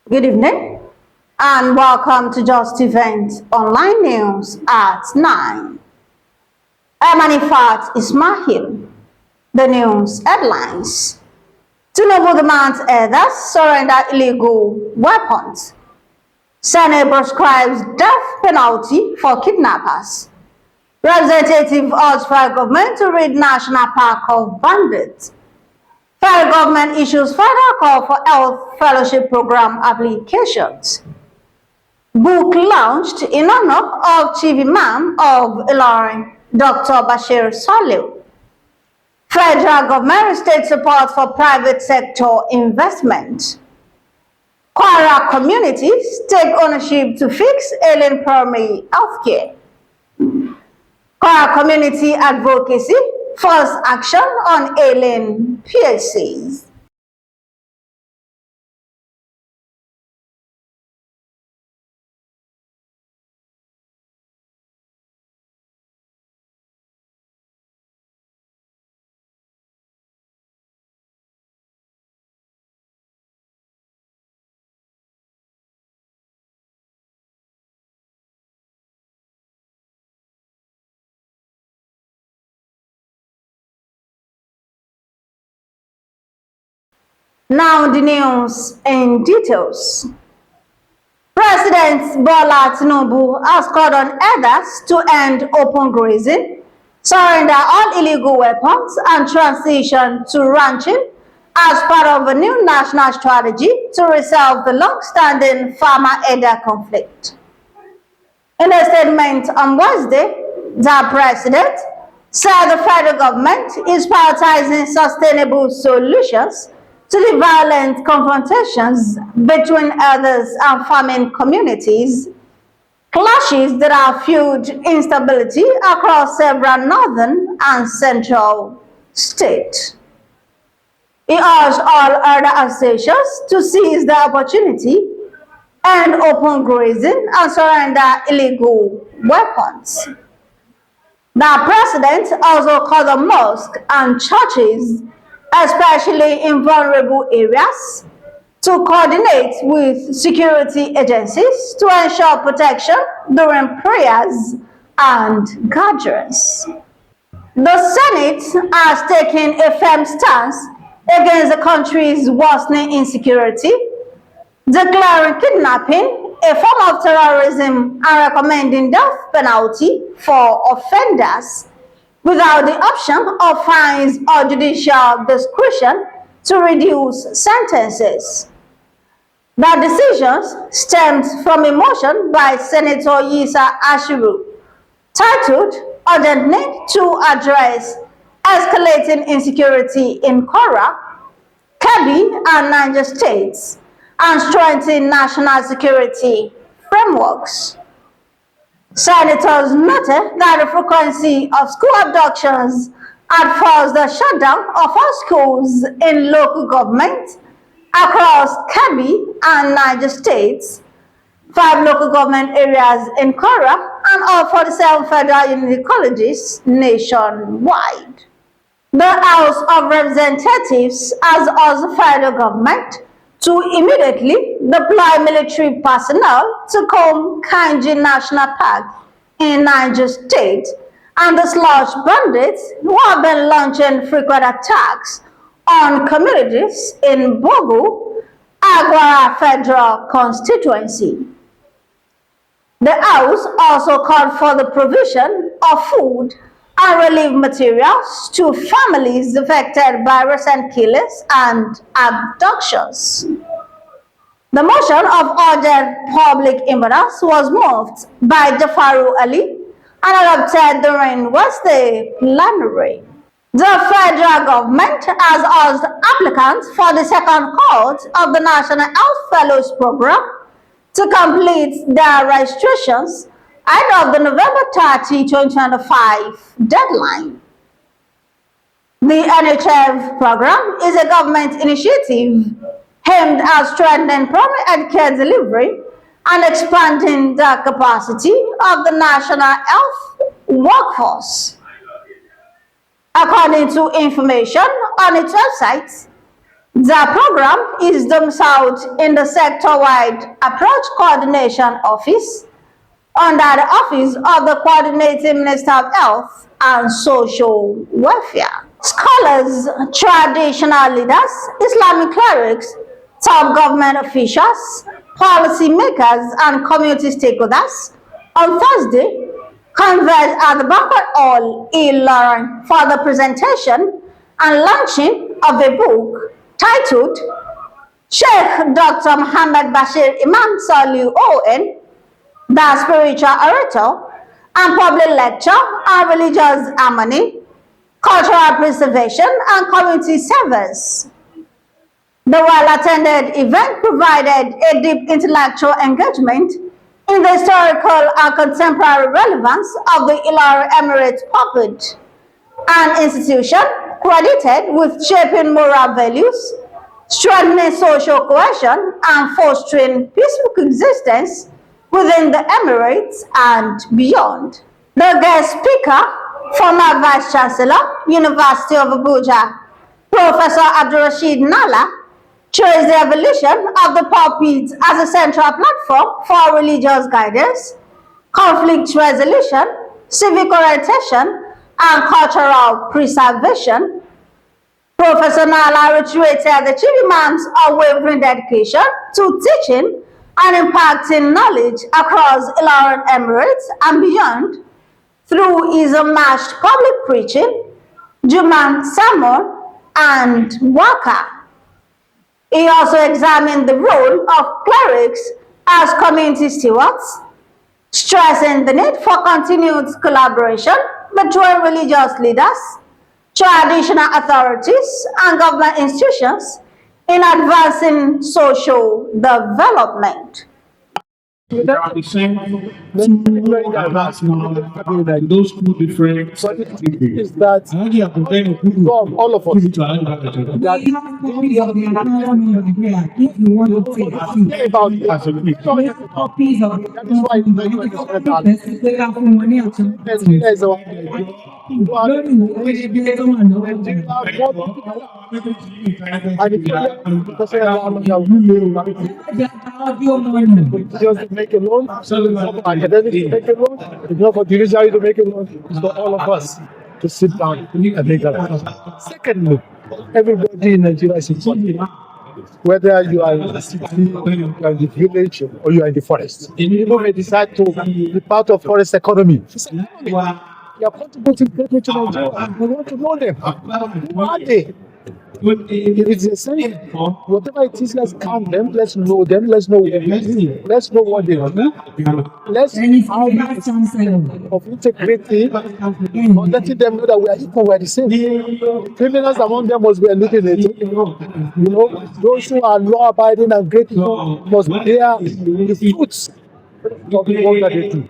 Good evening and welcome to Justeventoneline News at 9. I'm Anifat Ismail. The news headlines. Tinubu demands others surrender illegal weapons. Senate prescribes death penalty for kidnappers. Representative urges federal government to rid national park of bandits. Federal government issues federal call for health fellowship program applications. Book launched in honor of Chief Imam of Ilorin, Dr. Bashir Soliu. Federal government state support for private sector investment. Kwara communities take ownership to fix ailing primary healthcare. Kwara community advocacy first action on Ailing PHCs. Now the news in details. President Bola Tinubu has called on others to end open grazing, surrender all illegal weapons, and transition to ranching as part of a new national strategy to resolve the long-standing farmer-herder conflict. In a statement on Wednesday, the president said the federal government is prioritizing sustainable solutions to the violent confrontations between herders and farming communities, clashes that have fueled instability across several northern and central states. He urged all herder associations to seize the opportunity and open grazing and surrender illegal weapons. The president also called on mosques and churches, especially in vulnerable areas, to coordinate with security agencies to ensure protection during prayers and gatherings. The Senate has taken a firm stance against the country's worsening insecurity, declaring kidnapping a form of terrorism and recommending death penalty for offenders without the option of fines or judicial discretion to reduce sentences. The decision stems from a motion by Senator Yisa Ashiru titled "Urgent Need to Address Escalating Insecurity in Kwara, Kebbi and Niger states and Strengthen National Security Frameworks." Senators noted that the frequency of school abductions had forced the shutdown of all schools in local government across Kebbi and Niger states, 5 local government areas in Kwara, and all 47 federal unity colleges nationwide. The House of Representatives has urged the federal government to immediately deploy military personnel to comb Kainji National Park in Niger State and dislodge bandits who have been launching frequent attacks on communities in Bogu, Agwara Federal Constituency. The House also called for the provision of food and relief materials to families affected by recent killings and abductions. The motion of urgent public importance was moved by Jafaru Ali and adopted during Wednesday plenary. The federal government has asked applicants for the second cohort of the National Health Fellows Program to complete their registrations ahead of the November 30, 2025 deadline. The NHF program is a government initiative aimed at strengthening primary health care delivery and expanding the capacity of the national health workforce. According to information on its website, The program is domiciled in the sector-wide Approach Coordination Office under the Office of the Coordinating Minister of Health and Social Welfare. Scholars, traditional leaders, Islamic clerics, top government officials, policymakers, and community stakeholders on Thursday converged at the banquet hall Ilorin for the presentation and launching of a book titled Sheikh Dr. Muhammad Bashir Imam Soliu ON, the spiritual orator, and public lecture on religious harmony, cultural preservation, and community service. The well-attended event provided a deep intellectual engagement in the historical and contemporary relevance of the Ilorin Emirate puppet, an institution credited with shaping moral values, strengthening social cohesion, and fostering peaceful coexistence within the Emirates and beyond. The guest speaker, former Vice Chancellor, University of Abuja, Professor Abdulrashid Nala, chose the evolution of the pulpit as a central platform for religious guidance, conflict resolution, civic orientation, and cultural preservation. Professor Nala reiterated the Chief Imam's unwavering dedication to teaching and impacting knowledge across Ilorin Emirates and beyond through his unmatched public preaching, Juman sermon, and waka. He also examined the role of clerics as community stewards, stressing the need for continued collaboration between religious leaders, traditional authorities, and government institutions in advancing social development. The same those two different is that all of us that if you want to take about copies of that is why just make a loan, academics make a loan, it's not for judiciary to make a loan, it's for all of us to sit down and make a loan. Secondly, everybody in Nigeria is important. Whether you are in the city, you are in the village, or you are in the forest. People may decide to be part of forest economy. You are contributing greatly to Nigeria, and we want to know them. Who are they? If it's the same, whatever it is, let's count them, let's know them, let's know what they do, let's know what they do, let's have of integrity, or letting them know that we are equal, we are the same. The criminals among them must be eliminated. You know, those who are law-abiding and grateful must bear the fruits of the work that they do.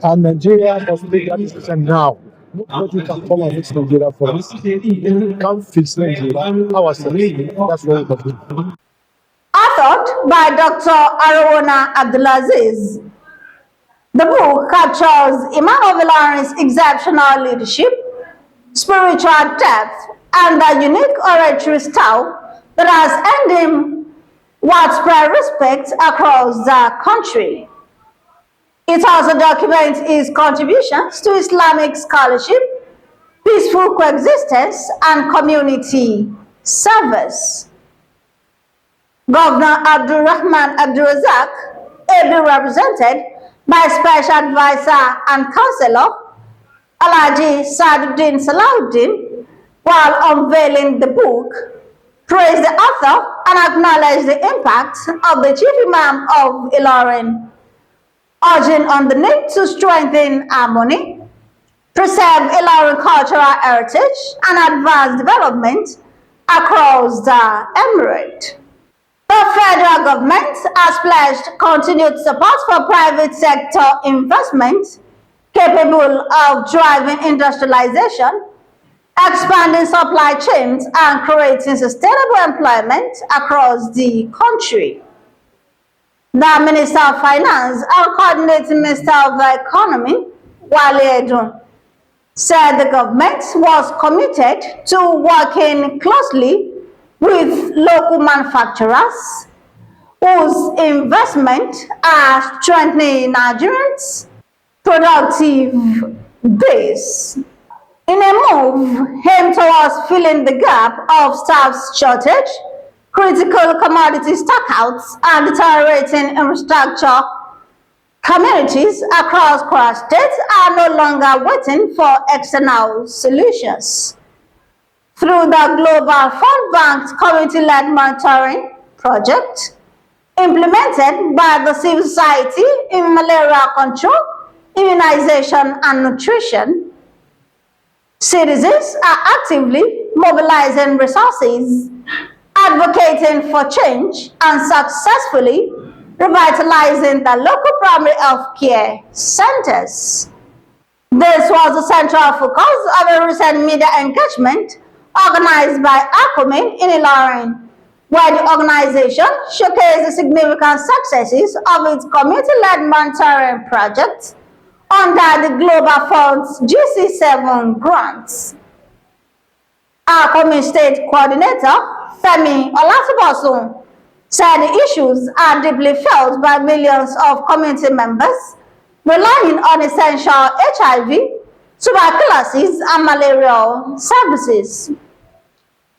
And Nigeria must make that decision now. Nobody can come and fix Nigeria for us. We can't fix Nigeria ourselves. That's what we can do. Authored by Dr. Arona Abdulaziz, the book captures Imam of Ilorin's exceptional leadership, spiritual depth, and the unique oratory style that has earned him widespread respect across the country. It also documents his contributions to Islamic scholarship, peaceful coexistence, and community service. Governor Abdulrahman Abdulrazak, ably represented by Special Advisor and Counselor Alhaji Saduddin Salahuddin, while unveiling the book, praised the author and acknowledged the impact of the Chief Imam of Ilorin, urging on the need to strengthen harmony, preserve Ilorin cultural heritage, and advance development across the Emirate. The federal government has pledged continued support for private sector investment capable of driving industrialization, expanding supply chains, and creating sustainable employment across the country. The Minister of Finance and Coordinating Minister of the Economy, Wale Edun, said the government was committed to working closely with local manufacturers whose investment are strengthening Nigerians' productive base. In a move aimed towards filling the gap of staff shortage, critical commodity stockouts, and deteriorating infrastructure, communities across Kwara State are no longer waiting for external solutions. Through the Global Fund Bank's community-led monitoring project, implemented by the civil society in malaria control, immunization, and nutrition, citizens are actively mobilizing resources, advocating for change, and successfully revitalizing the local primary health care centers. This was the central focus of a recent media engagement organized by Akumin in Ilorin, where the organization showcased the significant successes of its community-led monitoring project under the Global Fund's GC7 grants. Akumin State Coordinator Femi Olatibosun said the issues are deeply felt by millions of community members relying on essential HIV, tuberculosis, and malarial services.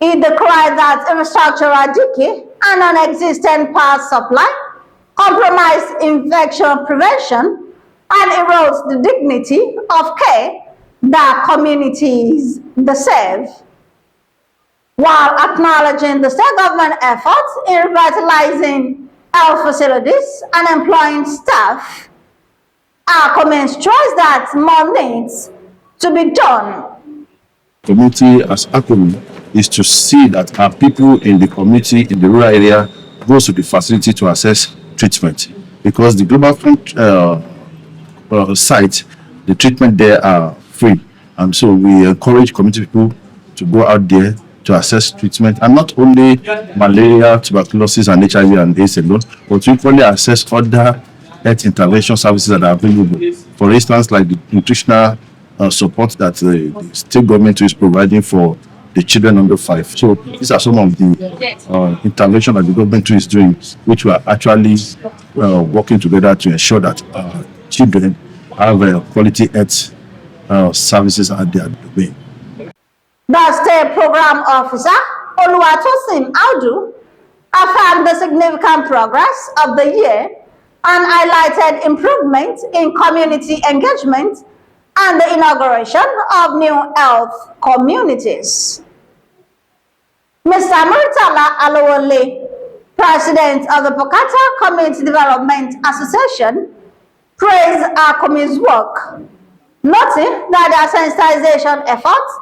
He decried that infrastructural decay and non-existent power supply compromise infection prevention and erodes the dignity of care that communities deserve. While acknowledging the state government efforts in revitalizing health facilities and employing staff, our comment stressed that more needs to be done. Community as Akumi is to see that our people in the community in the rural area goes to the facility to access treatment, because the Global Fund site, the treatment there are free, and so we encourage community people to go out there to access treatment, and not only malaria, tuberculosis, and HIV and AIDS alone, but to equally access other health intervention services that are available. For instance, like the nutritional support that the state government is providing for the children under 5. So these are some of the intervention that the government is doing, which we are actually working together to ensure that children have quality health services at their domain. The State Program Officer, Oluwatosin Audu, affirmed the significant progress of the year and highlighted improvement in community engagement and the inauguration of new health communities. Mr. Muritala Alowole, President of the Pokata Community Development Association, praised Akumi's work, noting that the sensitization efforts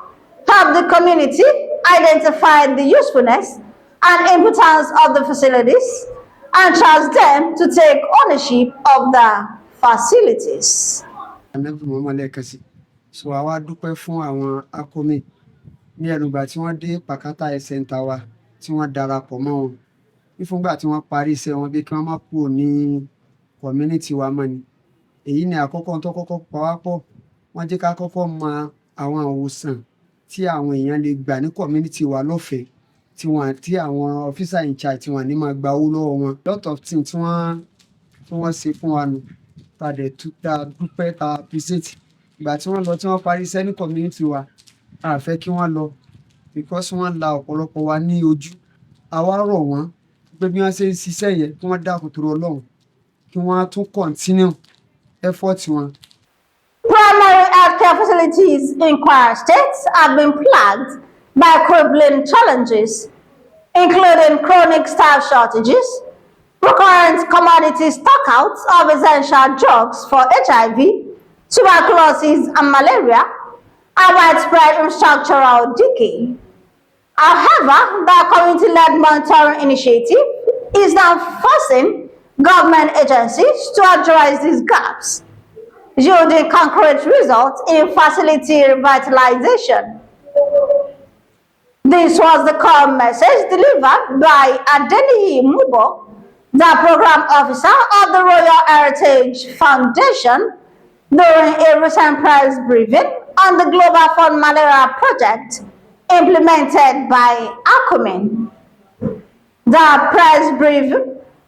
help the community identify the usefulness and importance of the facilities and charge them to take ownership of the facilities. So àwa dúpẹ́ fún àwọn Akumi ní ẹnùgbà tí wọ́n dé Pakata Health Center wa tí wọ́n darapọ̀ mọ́ wọn. Nífúngbà tí wọ́n parí iṣẹ́ wọn bí kí wọ́n má kúrò ní community wa mọ́ ni. Èyí ni àkọ́kọ́ tó kọ́kọ́ pawápọ̀. Wọ́n jẹ́ ká kọ́kọ́ mọ àwọn ìwòsàn tí àwọn èèyàn lè gbà ní community wa lọ́fẹ̀ẹ́ tí àwọn officer in charge tí wọ́n ní máa gba owó lọ́wọ́ wọn. Lot of things tí wọ́n ṣe fún wa nù. Ta dúpẹ́ ta appreciate. Ìgbà tí wọ́n lọ tí wọ́n parí iṣẹ́ ní community wa, a fẹ́ kí wọ́n lọ because wọ́n la ọ̀pọ̀lọpọ̀ wa ní ojú. A wá rọ̀ wọ́n pé bí wọ́n ṣe ń ṣiṣẹ́ yẹn kí wọ́n dákun torí Ọlọ́run kí wọ́n tún continue effort wọn. Primary healthcare facilities in Kwara State have been plagued by crippling challenges, including chronic staff shortages, recurrent commodity stockouts of essential drugs for HIV, tuberculosis, and malaria, and widespread infrastructural decay. However, the community-led monitoring initiative is now forcing government agencies to address these gaps, yielding concrete results in facility revitalization. This was the core message delivered by Adeniyi Mubo, the program officer of the Royal Heritage Foundation, during a recent press briefing on the Global Fund Malaria project implemented by Akumin. The press brief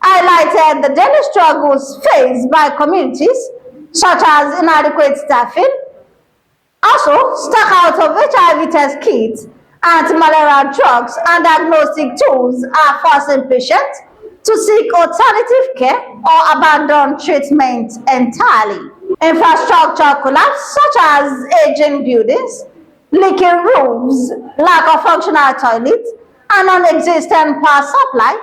highlighted the daily struggles faced by communities, such as inadequate staffing, also stock out of HIV test kits, anti-malarial drugs, and diagnostic tools are forcing patients to seek alternative care or abandon treatment entirely. Infrastructure collapse, such as aging buildings, leaking roofs, lack of functional toilets, and non-existent power supply,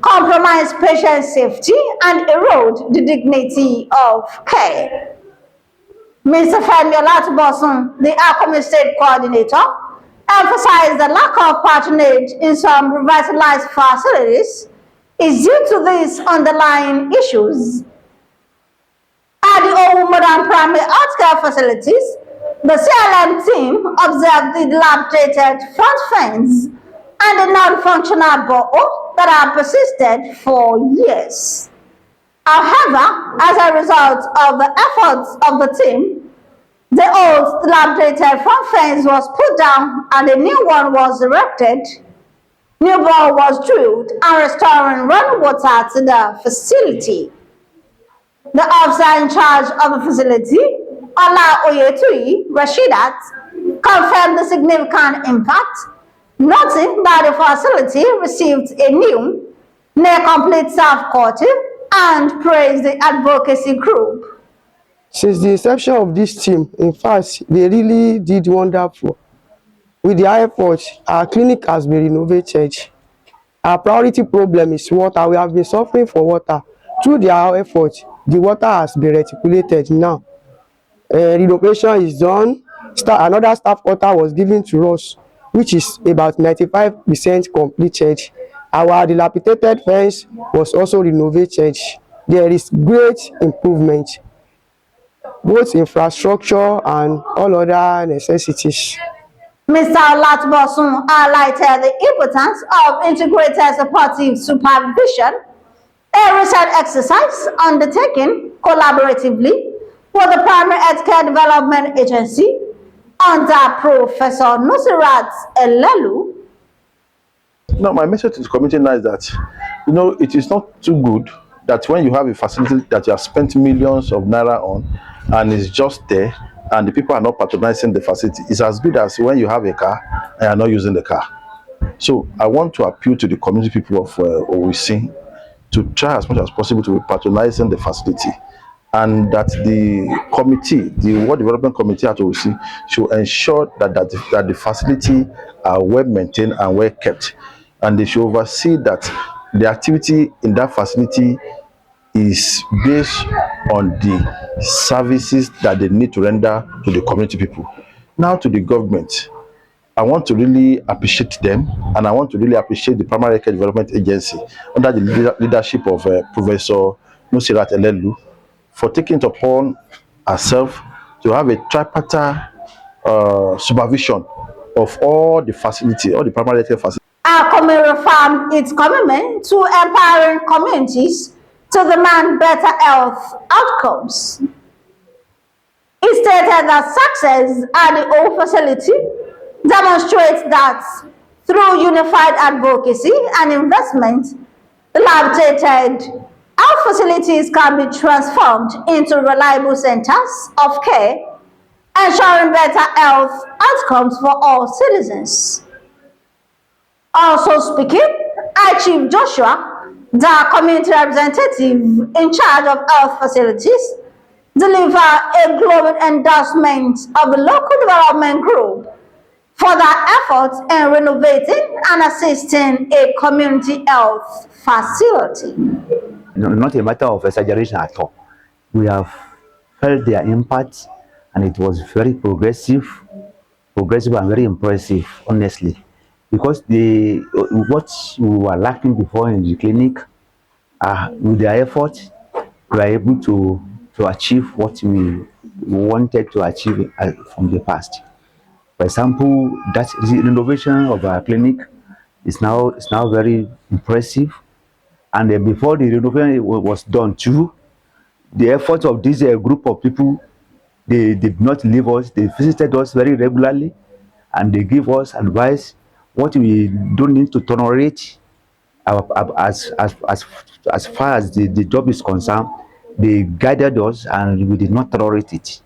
compromise patient safety and erode the dignity of care. Mr. Femi Olatubosun, the Akome State Coordinator, emphasized the lack of patronage in some revitalized facilities is due to these underlying issues. At the old modern primary healthcare facilities, the CLM team observed the dilapidated front fence and the non-functional borehole that have persisted for years. However, as a result of the efforts of the team, the old dilapidated front fence was put down and a new one was erected. New bore was drilled and restoring running water to the facility. The officer in charge of the facility, Ola Oyetui Rashidat, confirmed the significant impact, noting that the facility received a new, near-complete staff quarter and praised the advocacy group. Since the inception of this team, in fact, they really did wonderful. With their efforts, our clinic has been renovated. Our priority problem is water. We have been suffering for water. Through their efforts, the water has been reticulated now. Renovation is done. Another staff quarter was given to us, which is about 95% completed. Our dilapidated fence was also renovated. There is great improvement, both infrastructure and all other necessities. Mr. Olatubosun highlighted the importance of integrated supportive supervision, a research exercise undertaken collaboratively with the Primary Healthcare Development Agency under Professor Nusirat Elelu. Now, my message to the community now is that, it is not too good that when you have a facility that you have spent millions of naira on and it's just there and the people are not patronizing the facility, it's as good as when you have a car and you're not using the car. So I want to appeal to the community people of Owisi to try as much as possible to be patronizing the facility, and that the committee, the World Development Committee at Owisi, should ensure that the facility are well maintained and well kept, and they should oversee that the activity in that facility is based on the services that they need to render to the community people. Now to the government, I want to really appreciate them, and I want to really appreciate the Primary Care Development Agency under the leadership of Professor Nusirat Elelu for taking it upon herself to have a tripartite supervision of all the facility, all the primary care facilities. Akome reaffirmed its commitment to empowering communities to demand better health outcomes. He stated that success at the old facility demonstrates that through unified advocacy and investment, dilapidated health facilities can be transformed into reliable centers of care, ensuring better health outcomes for all citizens. Also speaking, Chief Joshua, the community representative in charge of health facilities, delivered a glowing endorsement of the local development group for their efforts in renovating and assisting a community health facility. Not a matter of exaggeration at all. We have felt their impact, and it was very progressive and very impressive, honestly. Because what we were lacking before in the clinic, with their effort, we were able to achieve what we wanted to achieve from the past. For example, that the renovation of our clinic is now very impressive, and before the renovation was done too, the effort of this group of people, they did not leave us. They visited us very regularly, and they give us advice what we don't need to tolerate as far as the job is concerned, they guided us and we did not tolerate it.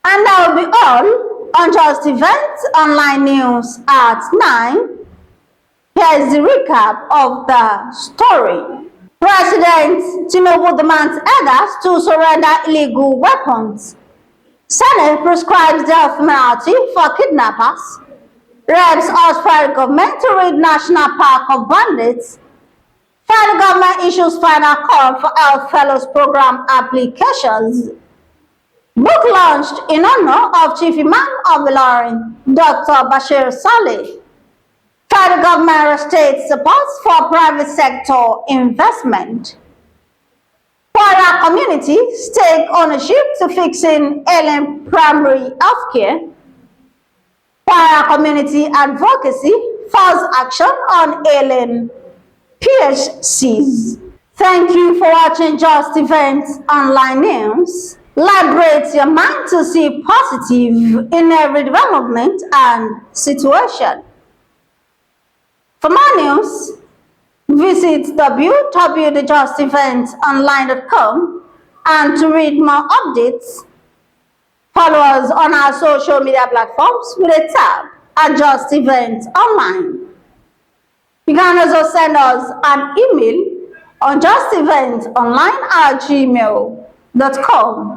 And that will be all on Just Events Online News at 9. Here is the recap of the story. President Tinubu demands others to surrender illegal weapons. Senate prescribes death penalty for kidnappers. Reps urge federal government to rid national park of bandits. Federal government issues final call for health fellows program applications. Book launched in honor of Chief Imam of Ilorin, Dr. Bashir Soliu. Federal government restates supports for private sector investment. Kwara communities take ownership to fixing Ailing primary healthcare. Kwara community advocacy files action on Ailing PHCs. Thank you for watching Just Events Online News. Liberate your mind to see positive in every development and situation. For more news, visit www.justeventoneline.com, and to read more updates, follow us on our social media platforms with a tab at Just Events Online. You can also send us an email on justeventonline@gmail.com.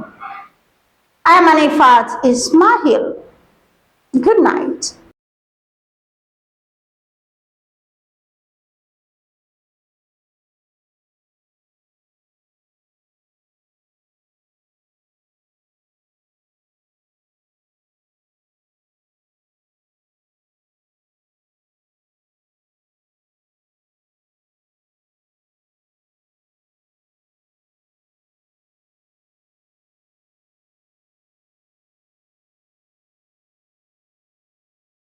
I'm Anifat Ismail. Good night.